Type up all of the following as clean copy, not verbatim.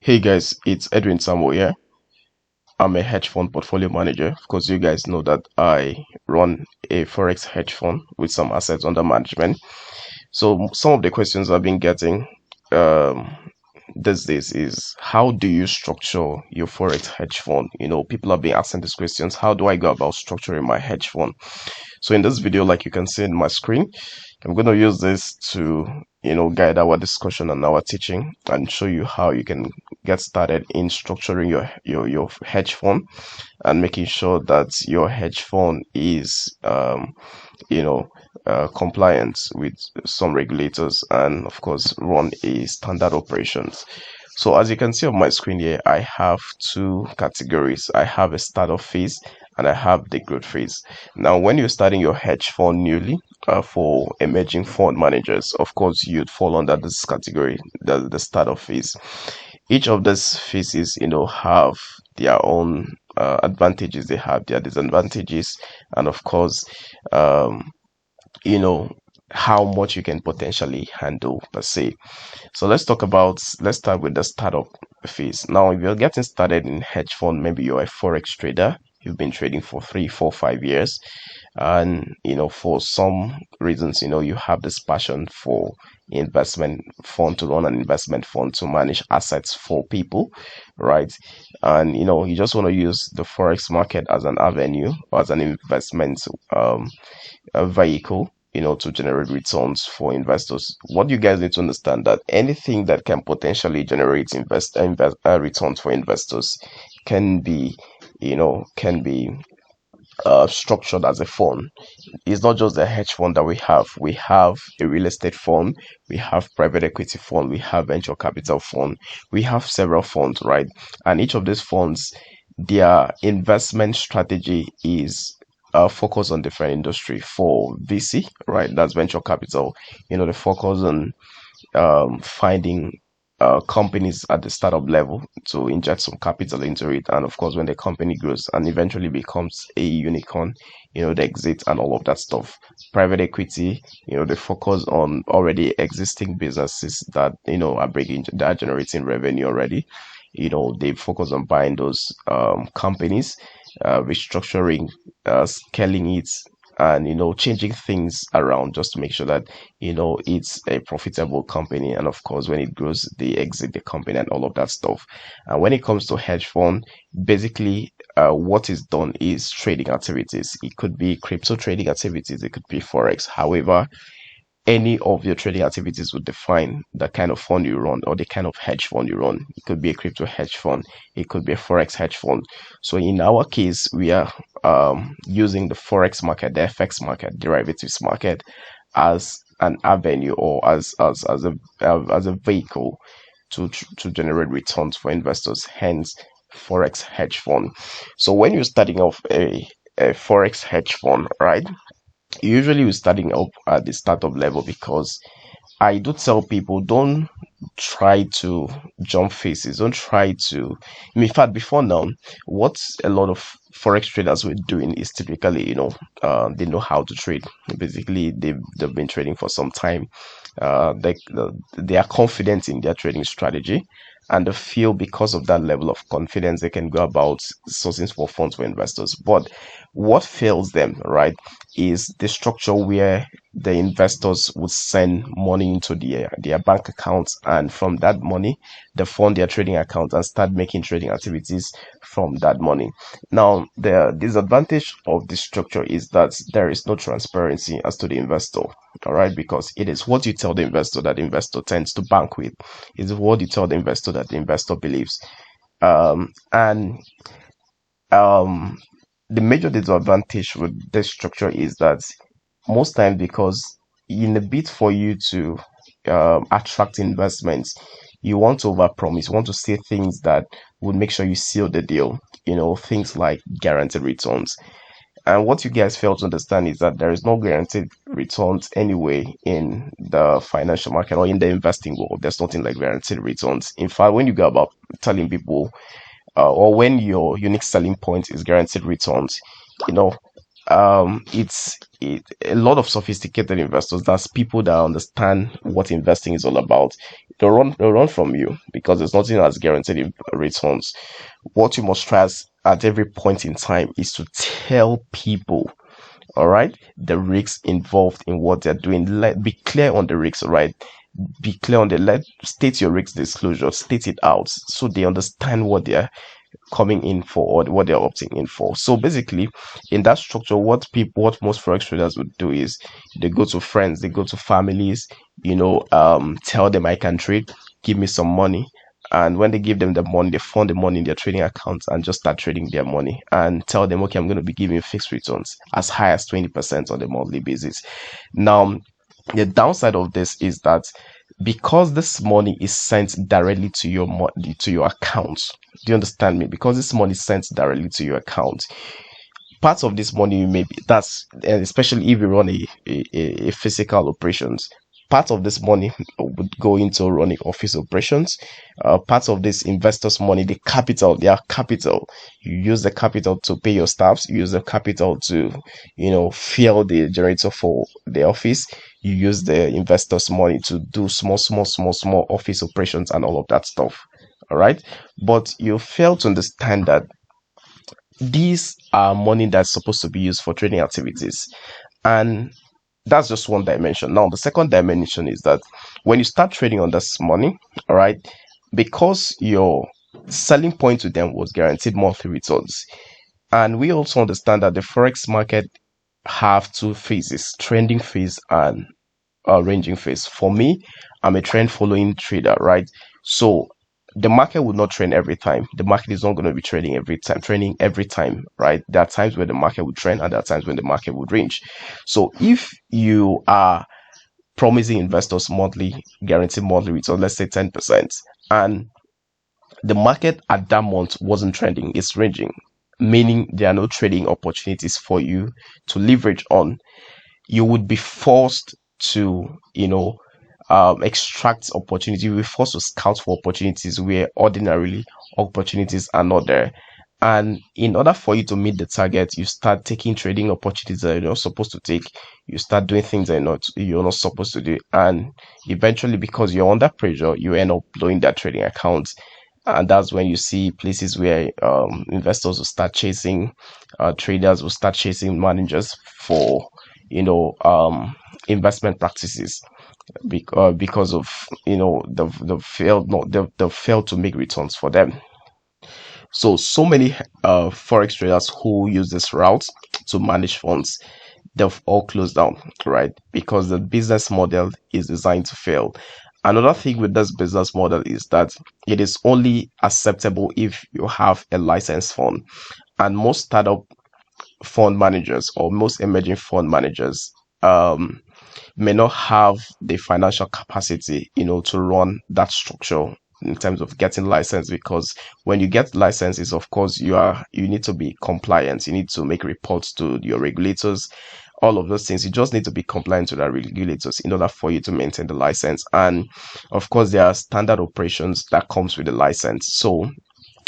Hey guys, it's Edwin Samuel here. I'm a hedge fund portfolio manager. Of course, you guys know that I run a Forex hedge fund with some assets under management. So some of the questions I've been getting um, these days is how do you structure your Forex hedge fund? People have been asking these questions. How do I go about structuring my hedge fund? So in this video, like you can see in my screen, I'm going to use this to, guide our discussion and our teaching and show you how you can get started in structuring your hedge fund and making sure that your hedge fund is, you know, compliant with some regulators and of course run a standard operations. So as you can see on my screen here, I have two categories. I have a startup phase and I have the growth phase. Now, when you're starting your hedge fund newly, for emerging fund managers, of course, you'd fall under this category, the startup phase. Each of these phases, have their own advantages, they have their disadvantages, and of course, um, you know, how much you can potentially handle per se. So let's start with the startup phase. Now, if you're getting started in hedge fund, maybe you're a Forex trader, you've been trading for 3, 4, 5 years, and for some reasons, you have this passion for investment fund to run an investment fund to manage assets for people, right? And you just want to use the Forex market as an avenue or as an investment a vehicle, to generate returns for investors. What you guys need to understand that anything that can potentially generate returns for investors can be, structured as a fund. It's not just the hedge fund that we have. We have a real estate fund, we have private equity fund, we have venture capital fund, we have several funds, right? And each of these funds, their investment strategy is focus on different industry. For VC, right, that's venture capital, they focus on finding companies at the startup level to inject some capital into it. And of course, when the company grows and eventually becomes a unicorn, they exit and all of that stuff. Private equity, they focus on already existing businesses that, that are generating revenue already. They focus on buying those companies, restructuring, scaling it, and changing things around just to make sure that it's a profitable company. And of course, when it grows, they exit the company and all of that stuff. And when it comes to hedge fund, basically what is done is trading activities. It could be crypto trading activities, it could be Forex. However, any of your trading activities would define the kind of fund you run or the kind of hedge fund you run. It could be a crypto hedge fund, it could be a Forex hedge fund. So in our case, we are using the Forex market, the FX market, derivatives market as an avenue or as a vehicle to generate returns for investors, hence Forex hedge fund. So when you're starting off a Forex hedge fund, right? Usually we're starting up at the startup level because I do tell people don't try to jump faces. Don't try to. In fact, before now, what a lot of forex traders were doing is typically, they know how to trade. Basically, they've been trading for some time. They are confident in their trading strategy, and they feel because of that level of confidence, they can go about sourcing for funds for investors. But what fails them, right, is the structure where the investors would send money into their bank accounts, and from that money they fund their trading account and start making trading activities from that money. Now, the disadvantage of this structure is that there is no transparency as to the investor. All right, because it is what you tell the investor that the investor tends to bank with, is what you tell the investor that the investor believes. And the major disadvantage with this structure is that most times, because in a bid for you to attract investments, you want to overpromise, you want to say things that would make sure you seal the deal, things like guaranteed returns. And what you guys fail to understand is that there is no guaranteed returns anyway in the financial market or in the investing world. There's nothing like guaranteed returns. In fact, when you go about telling people, or when your unique selling point is guaranteed returns, you know, it's a lot of sophisticated investors, that's people that understand what investing is all about, they'll run from you because there's nothing that's guaranteed in returns. What you must try at every point in time is to tell people, all right, the risks involved in what they're doing. Be clear on the risks, all right? Be clear on state your risk disclosure, state it out so they understand what they're coming in for or what they're opting in for. So basically, in that structure, what most forex traders would do is they go to friends, they go to families, tell them I can trade, give me some money. And when they give them the money, they fund the money in their trading accounts and just start trading their money and tell them, okay, I'm going to be giving you fixed returns as high as 20% on a monthly basis. Now, the downside of this is that because this money is sent directly to your account, do you understand me? Because this money is sent directly to your account, part of this money especially if you run a physical operations, part of this money would go into running office operations. Part of this investors money, their capital, you use the capital to pay your staffs, you use the capital to fuel the generator for the office, you use the investors money to do small office operations and all of that stuff. All right, but you fail to understand that these are money that's supposed to be used for trading activities. And that's just one dimension. Now, the second dimension is that when you start trading on this money, all right, because your selling point to them was guaranteed monthly returns. And we also understand that the Forex market have two phases, trending phase and ranging phase. For me, I'm a trend following trader, right? So the market would not trend every time. The market is not going to be trading every time, right? There are times where the market would trend and there are times when the market would range. So if you are promising investors guaranteed monthly return, let's say 10%, and the market at that month wasn't trending, it's ranging, meaning there are no trading opportunities for you to leverage on, you would be forced to, extract opportunity. You will be forced to scout for opportunities where ordinarily opportunities are not there. And in order for you to meet the target, you start taking trading opportunities that you're not supposed to take. You start doing things that you're not supposed to do. And eventually, because you're under pressure, you end up blowing that trading account. And that's when you see places where investors will start chasing, traders will start chasing managers for investment practices because of they've failed to make returns for them. So many forex traders who use this route to manage funds, they've all closed down, right? Because the business model is designed to fail. Another thing with this business model is that it is only acceptable if you have a licensed fund, and most startup fund managers or most emerging fund managers may not have the financial capacity, to run that structure in terms of getting license, because when you get licenses, of course, you need to be compliant. You need to make reports to your regulators, all of those things. You just need to be compliant to the regulators in order for you to maintain the license. And of course, there are standard operations that comes with the license. So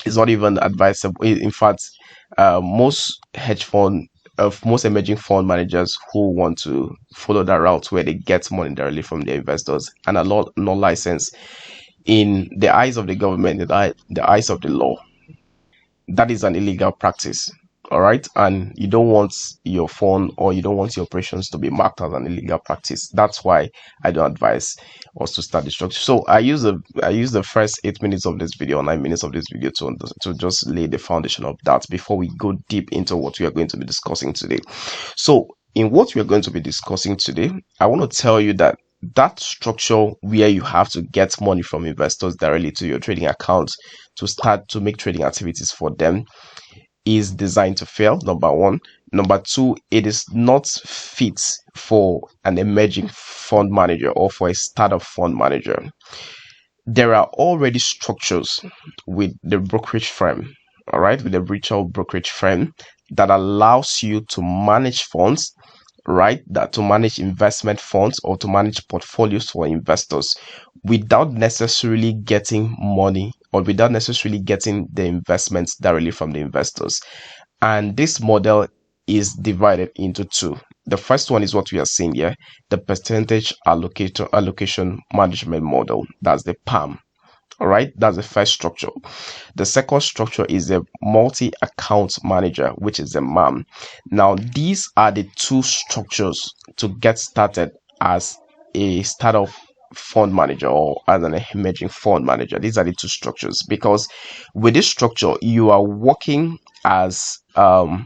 it's not even advisable. In fact, most most emerging fund managers who want to follow that route where they get money directly from their investors and a lot not licensed, in the eyes of the government, in the eyes of the law, that is an illegal practice. All right, and you don't want your fund or you don't want your operations to be marked as an illegal practice. That's why I don't advise us to start the structure. So I use the first 8 minutes of this video, 9 minutes of this video to just lay the foundation of that before we go deep into what we are going to be discussing today. So in what we are going to be discussing today, I want to tell you that structure where you have to get money from investors directly to your trading accounts to start to make trading activities for them is designed to fail, number one. Number two, it is not fit for an emerging fund manager or for a startup fund manager. There are already structures with the brokerage firm, all right, with the retail brokerage firm that allows you to manage funds, right, that to manage investment funds or to manage portfolios for investors without necessarily getting money or without necessarily getting the investments directly from the investors. And this model is divided into two. The first one is what we are seeing here, the percentage allocation management model. That's the PAM. All right, that's the first structure. The second structure is a multi-account manager, which is a MAM. Now, these are the two structures to get started as a startup fund manager or as an emerging fund manager. These are the two structures, because with this structure, you are working as part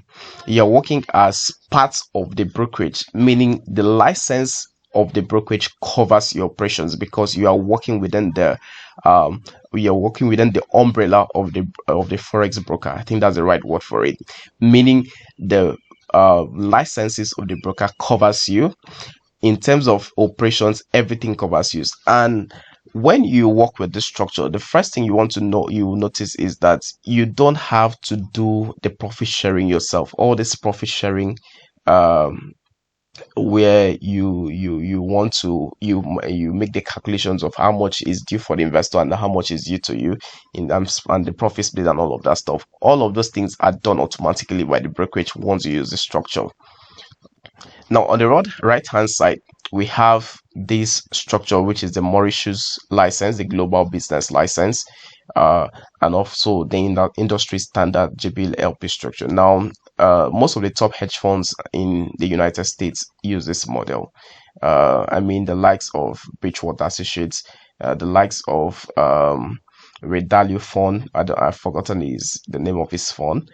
of the brokerage, meaning the license of the brokerage covers your operations, because you are working within the umbrella of the forex broker. I think that's the right word for it, meaning the licenses of the broker covers you. In terms of operations, everything covers you. And when you work with this structure, the first thing you will notice is that you don't have to do the profit sharing yourself. All this profit sharing, where you make the calculations of how much is due for the investor and how much is due to you and the profit split and all of that stuff. All of those things are done automatically by the brokerage once you use the structure. Now, on the right hand side, we have this structure, which is the Mauritius license, the global business license, and also the industry standard GBLP structure. Now, most of the top hedge funds in the United States use this model. I mean, the likes of Bridgewater Associates, the likes of Redalio Fund. I've forgotten the name of his fund.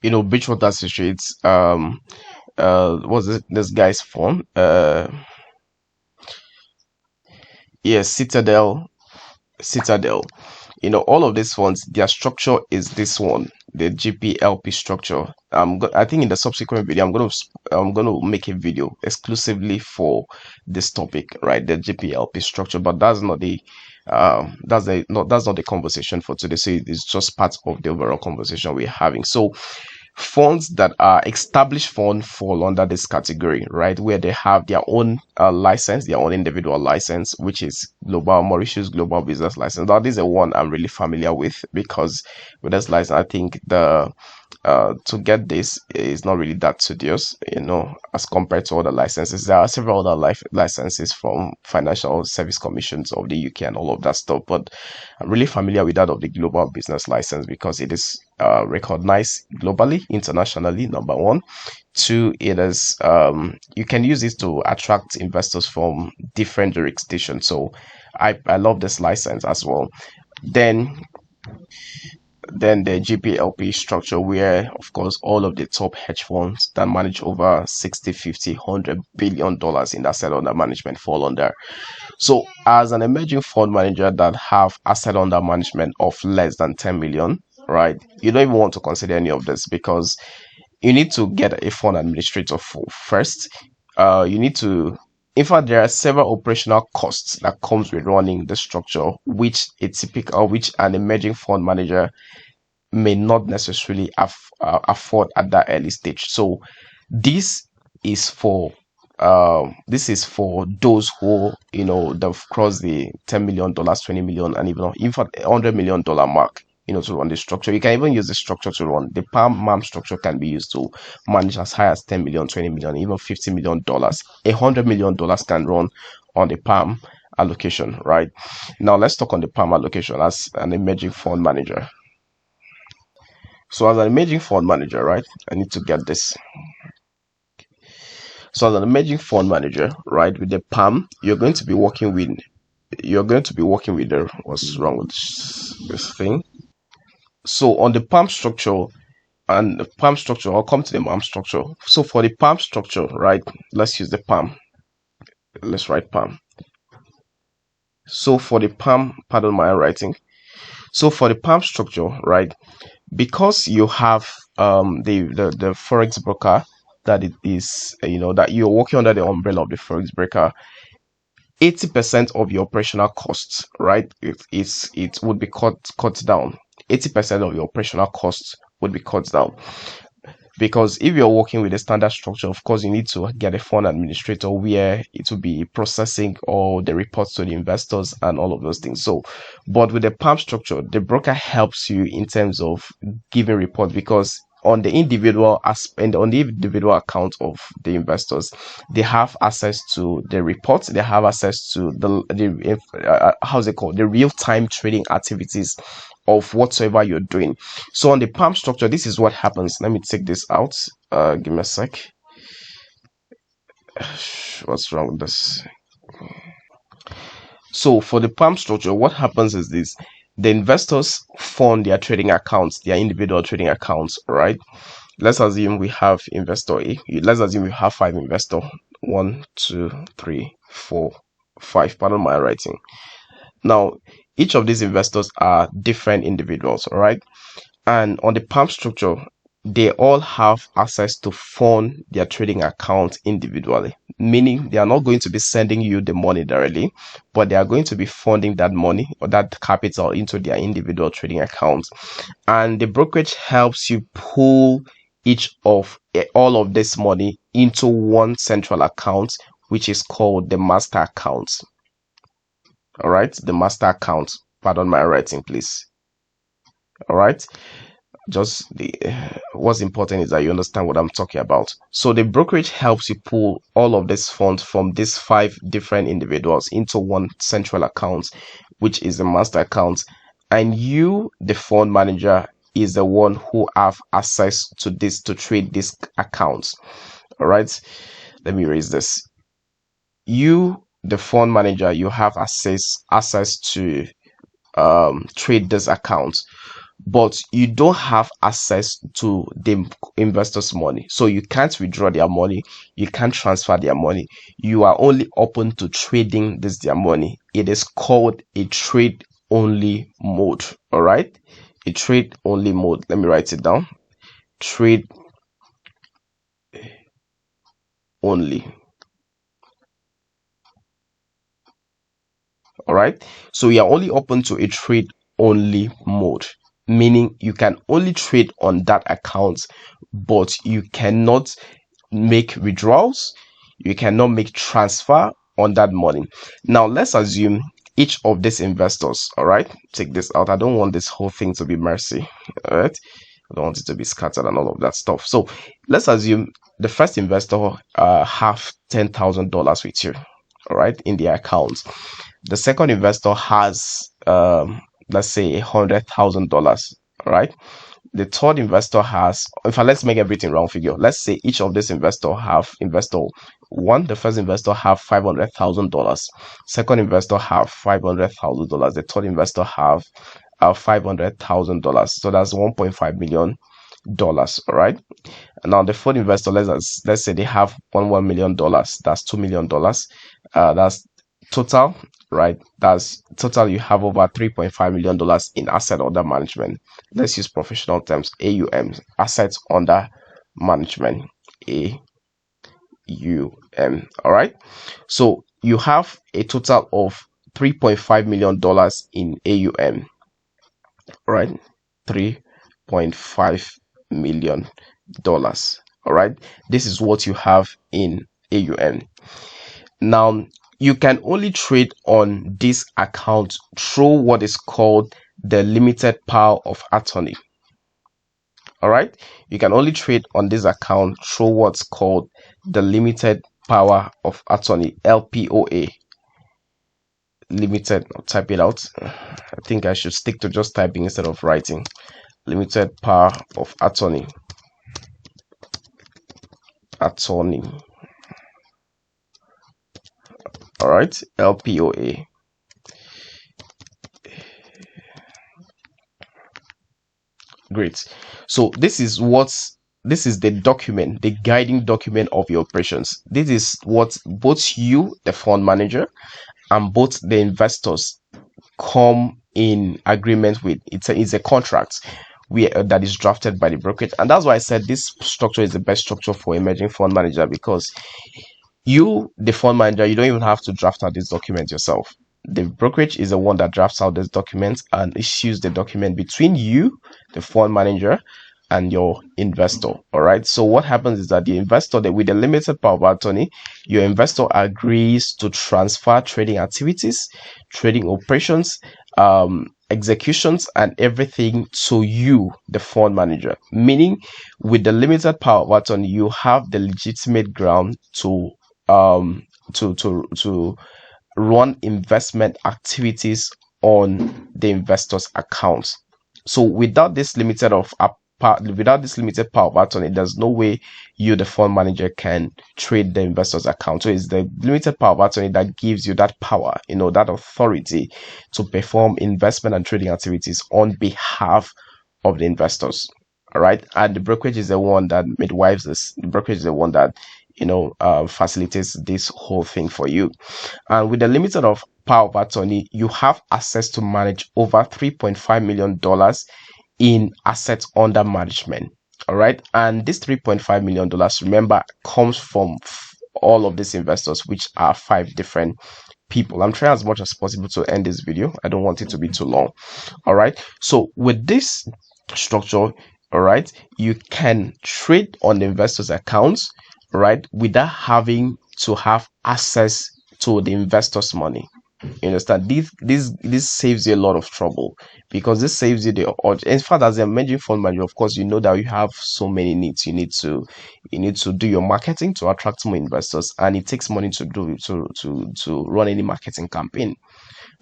Bridgewater Associates. What's this guy's fund? Yes, Citadel. All of these funds, their structure is this one, the GPLP structure. I think in the subsequent video, I'm gonna make a video exclusively for this topic, right? The GPLP structure, but that's not the conversation for today. So it's just part of the overall conversation we're having. So funds that are established funds fall under this category, right, where they have their own license, their own individual license, which is Mauritius Global Business License. That is the one I'm really familiar with, because with this license, I think to get this is not really that tedious, as compared to other licenses. There are several other licenses from Financial Service Commissions of the UK and all of that stuff, but I'm really familiar with that of the Global Business License because it is recognized globally, internationally, number one. Two, it is you can use it to attract investors from different jurisdictions. So I love this license as well. Then the GPLP structure, where of course all of the top hedge funds that manage over 60, 50, $100 billion in asset under management fall under. So as an emerging fund manager that have asset under management of less than 10 million, right, you don't even want to consider any of this, because you need to get a fund administrator first. In fact, there are several operational costs that comes with running the structure, which an emerging fund manager may not necessarily afford at that early stage. So this is for those who they've crossed the $10 million, $20 million, and even in fact $100 million mark, to run the structure. You can even use the structure to run the PAM structure. Can be used to manage as high as 10 million, 20 million, even $50 million. $100 million can run on the PAM allocation, right? Now let's talk on the PAM allocation as an emerging fund manager. So as an emerging fund manager, right, I need to get this. So as an emerging fund manager, right, with the PAM, you're going to be working with the, what's wrong with this thing? So on the PAM structure, I'll come to the PAM structure. So for the PAM structure, right, let's use the PAM. Let's write PAM. So for the PAM, pardon my writing. So for the PAM structure, right, because you have the forex broker that it is, that you're working under the umbrella of the forex broker, 80% of your operational costs, right, it would be cut down. 80% of your operational costs would be cut down, because if you're working with a standard structure, of course you need to get a fund administrator where it will be processing all the reports to the investors and all of those things. So but with the PAM structure, the broker helps you in terms of giving reports, because on the individual and on the individual account of the investors, they have access to the reports, they have access to how's it called, the real-time trading activities of whatsoever you're doing. So on the palm structure, this is what happens. Let me take this out. Give me a sec. What's wrong with this? So for the palm structure, what happens is this: the investors fund their trading accounts, their individual trading accounts, right? Let's assume we have investor A. Let's assume we have 5 investors. 1, 2, 3, 4, 5. Pardon my writing. Now, each of these investors are different individuals, all right? And on the palm structure, they all have access to fund their trading account individually, meaning they are not going to be sending you the money directly, but they are going to be funding that money or that capital into their individual trading accounts. And the brokerage helps you pull all of this money into one central account, which is called the master account. All right, the master account. Pardon my writing, please. All right, just what's important is that you understand what I'm talking about. So the brokerage helps you pull all of this funds from these 5 different individuals into one central account, which is the master account, and you, the fund manager, is the one who have access to this to trade these accounts. All right, let me erase this. You, the fund manager, you have access to trade this account, but you don't have access to the investors' money. So you can't withdraw their money, you can't transfer their money. You are only open to trading their money. It is called a trade only mode. All right, a trade only mode. Let me write it down. Trade only. All right, so you are only open to a trade only mode, meaning you can only trade on that account, but you cannot make withdrawals, you cannot make transfer on that money. Now let's assume each of these investors, all right, take this out. I don't want this whole thing to be messy. All right, I don't want it to be scattered and all of that stuff. So let's assume the first investor have $10,000 with you, all right, in their account. The second investor has let's say $100,000, all right. The third investor has, in fact, let's make everything round figure. Let's say each of these investors have investor one. The first investor have $500,000. Second investor have $500,000. The third investor have $500,000. So that's $1.5 million. All right. And now the fourth investor, let's say they have $1 million. That's $2 million. That's total, right? That's total. You have over $3.5 million in asset under management. Let's use professional terms, AUM, assets under management, AUM. All right, so you have a total of $3.5 million in AUM. All right, $3.5 million. All right, this is what you have in AUM. Now you can only trade on this account through what is called the limited power of attorney. All right, you can only trade on this account through what's called the limited power of attorney, LPOA. Limited, I'll type it out. I think I should stick to just typing instead of writing. Limited power of attorney. All right, LPOA. Great. So this is the document, the guiding document of your operations. This is what both you, the fund manager, and both the investors come in agreement with. It's a contract that is drafted by the brokerage, and that's why I said this structure is the best structure for emerging fund manager, because you, the fund manager, you don't even have to draft out this document yourself. The brokerage is the one that drafts out this document and issues the document between you, the fund manager, and your investor. All right, so what happens is that the investor, with the limited power of attorney, your investor agrees to transfer trading activities, trading operations, executions and everything to you, the fund manager. Meaning, with the limited power of attorney, you have the legitimate ground to um to run investment activities on the investor's account. So without this limited power of attorney, there's no way you, the fund manager, can trade the investor's account. So it's the limited power of attorney that gives you that power, that authority to perform investment and trading activities on behalf of the investors. All right. And the brokerage is the one that midwives this. The brokerage is the one that facilitates this whole thing for you. And with the limited of power of attorney, you have access to manage over $3.5 million in assets under management. All right. And this $3.5 million, remember, comes from all of these investors, which are 5 different people. I'm trying as much as possible to end this video. I don't want it to be too long. All right. So with this structure, all right, you can trade on the investors' accounts, right, without having to have access to the investors' money. You understand? This saves you a lot of trouble, because this saves you the urge. In fact, as a managing fund manager, of course, you know that you have so many needs. You need to do your marketing to attract more investors, and it takes money to do to run any marketing campaign,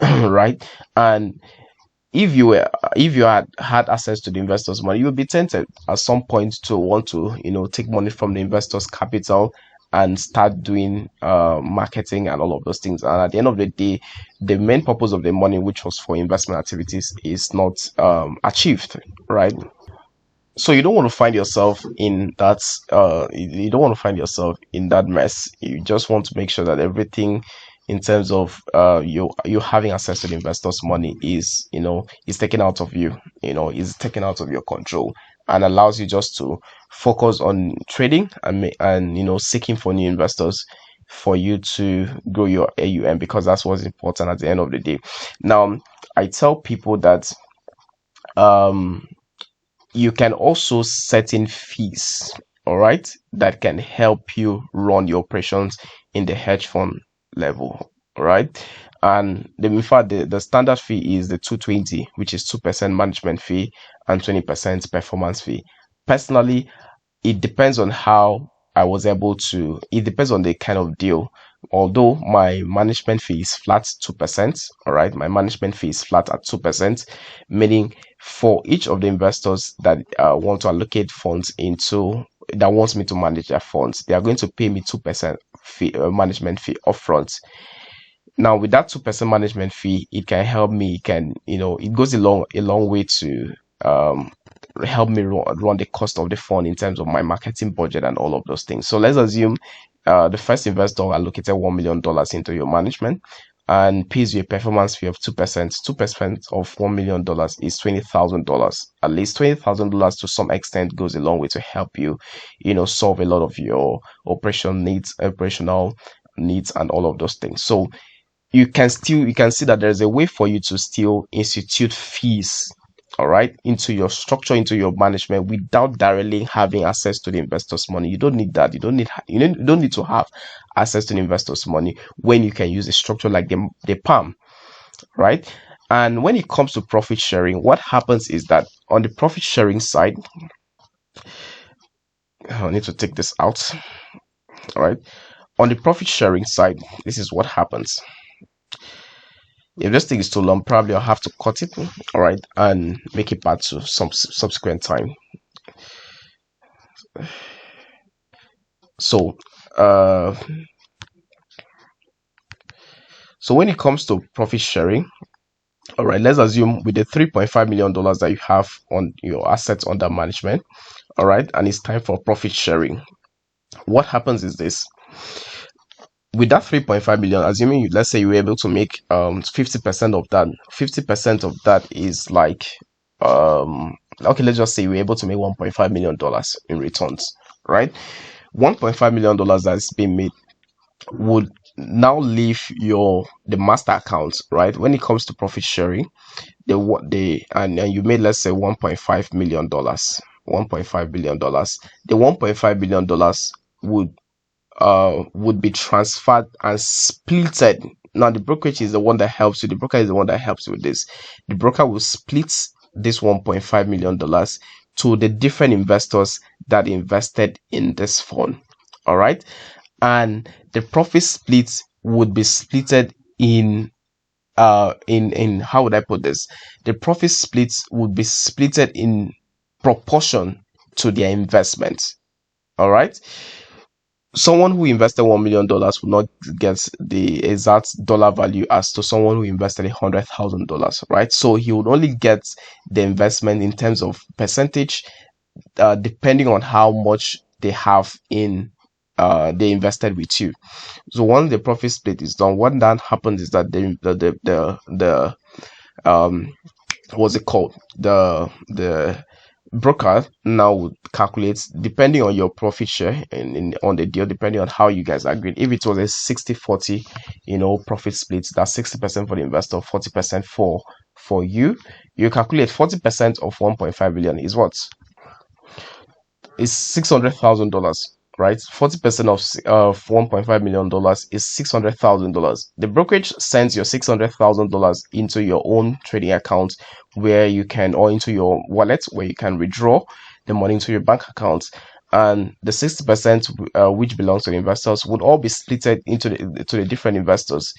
right? And if you had access to the investors' money, you would be tempted at some point to want to take money from the investors' capital and start doing marketing and all of those things. And at the end of the day, the main purpose of the money, which was for investment activities, is not achieved, right? So you don't want to find yourself in that you don't want to find yourself in that mess. You just want to make sure that everything in terms of you having access to the investors' money is taken out of you, is taken out of your control, and allows you just to focus on trading and seeking for new investors for you to grow your AUM, because that's what's important at the end of the day. Now, I tell people that you can also set in fees, all right, that can help you run your operations in the hedge fund level, all right. And in fact, the standard fee is the 220, which is 2% management fee and 20% performance fee. Personally, it depends on how I was able to, it depends on the kind of deal. Although my management fee is flat 2%, all right, my management fee is flat at 2%, meaning for each of the investors that want to allocate funds that wants me to manage their funds, they are going to pay me 2% fee, management fee upfront. Now, with that 2% management fee, it can help me. It goes a long way to help me run the cost of the fund in terms of my marketing budget and all of those things. So let's assume the first investor allocated $1 million into your management and pays you a performance fee of 2%. 2% of $1 million is $20,000. At least $20,000 to some extent goes a long way to help you, solve a lot of your operational needs, and all of those things. So you can see that there's a way for you to still institute fees, all right, into your structure, into your management, without directly having access to the investors' money. You don't need that. You don't need to have access to the investors' money when you can use a structure like the PAM, right? And when it comes to profit sharing, what happens is that on the profit sharing side, I need to take this out. All right. On the profit sharing side, this is what happens. If this thing is too long, probably I'll have to cut it, all right, and make it back to some subsequent time. So when it comes to profit sharing, all right, let's assume with the $3.5 million that you have on your assets under management, all right, and it's time for profit sharing. What happens is this: with that 3.5 million, assuming let's say you were able to make 50% of that. 50% of that is like okay, let's just say you were able to make $1.5 million in returns, right? $1.5 million that's being made would now leave the master account, right? When it comes to profit sharing, and you made, let's say, $1.5 million, $1.5 billion. The $1.5 billion would be transferred and splitted now the brokerage is the one that helps you. The broker is the one that helps you with this. The broker will split this $1.5 million to the different investors that invested in this fund. All right, and the profit split would be splitted in how would I put this? The profit splits would be splitted in proportion to their investment. All right, someone who invested $1 million will not get the exact dollar value as to someone who invested $100,000, right? So he would only get the investment in terms of percentage, depending on how much they have in they invested with you. So once the profit split is done, what then happens is that the what's it called, the broker now would calculate, depending on your profit share on the deal, depending on how you guys agreed. If it was a 60-40 profit split, that's 60% for the investor, 40% for you. You calculate 40% of 1.5 billion is what? Is $600,000, right? 40% of $1.5 million is $600,000. The brokerage sends your $600,000 into your own trading account, where you can, or into your wallet, where you can withdraw the money into your bank account. And the 60% which belongs to the investors would all be splitted into the different investors.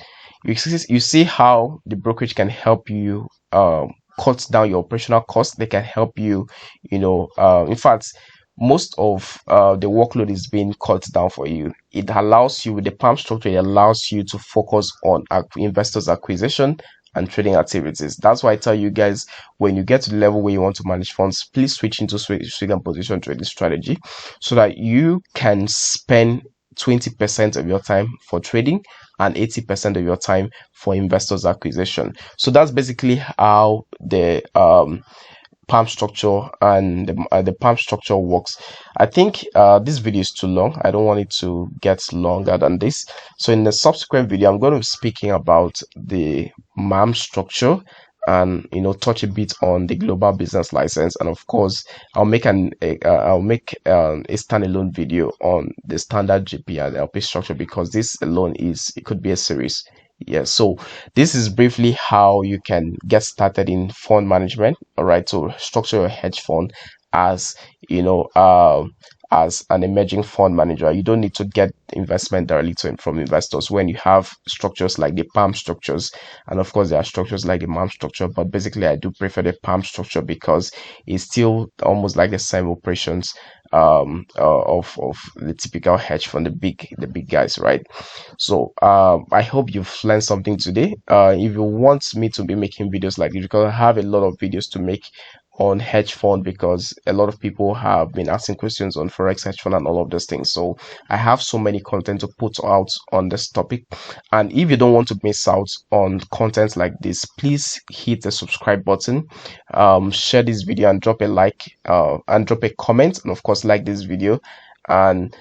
You see how the brokerage can help you cut down your operational costs. They can help you, in fact, most of the workload is being cut down for you. It allows you, with the PAM structure, it allows you to focus on investors acquisition and trading activities. That's why I tell you guys, when you get to the level where you want to manage funds, please switch into swing and position trading strategy, so that you can spend 20% of your time for trading and 80% of your time for investors acquisition. So that's basically how the PAM structure and the PAM structure works. I think this video is too long. I don't want it to get longer than this. So in the subsequent video, I'm going to be speaking about the MAM structure and touch a bit on the global business license, and of course I'll make a standalone video on the standard GP and LP structure, because this alone it could be a series. Yeah, so this is briefly how you can get started in fund management. All right, so structure your hedge fund as as an emerging fund manager. You don't need to get investment directly from investors when you have structures like the PAM structures, and of course there are structures like the MAM structure, but basically I do prefer the PAM structure because it's still almost like the same operations of the typical hedge fund, the big guys, right? So I hope you've learned something today. If you want me to be making videos like this, because I have a lot of videos to make on hedge fund, because a lot of people have been asking questions on forex, hedge fund, and all of those things. So I have so many content to put out on this topic, and if you don't want to miss out on content like this, please hit the subscribe button, share this video, and drop a like and drop a comment, and of course like this video, and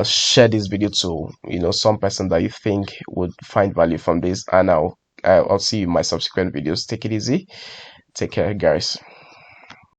share this video to some person that you think would find value from this. And I'll see you in my subsequent videos. Take it easy. Take care, guys.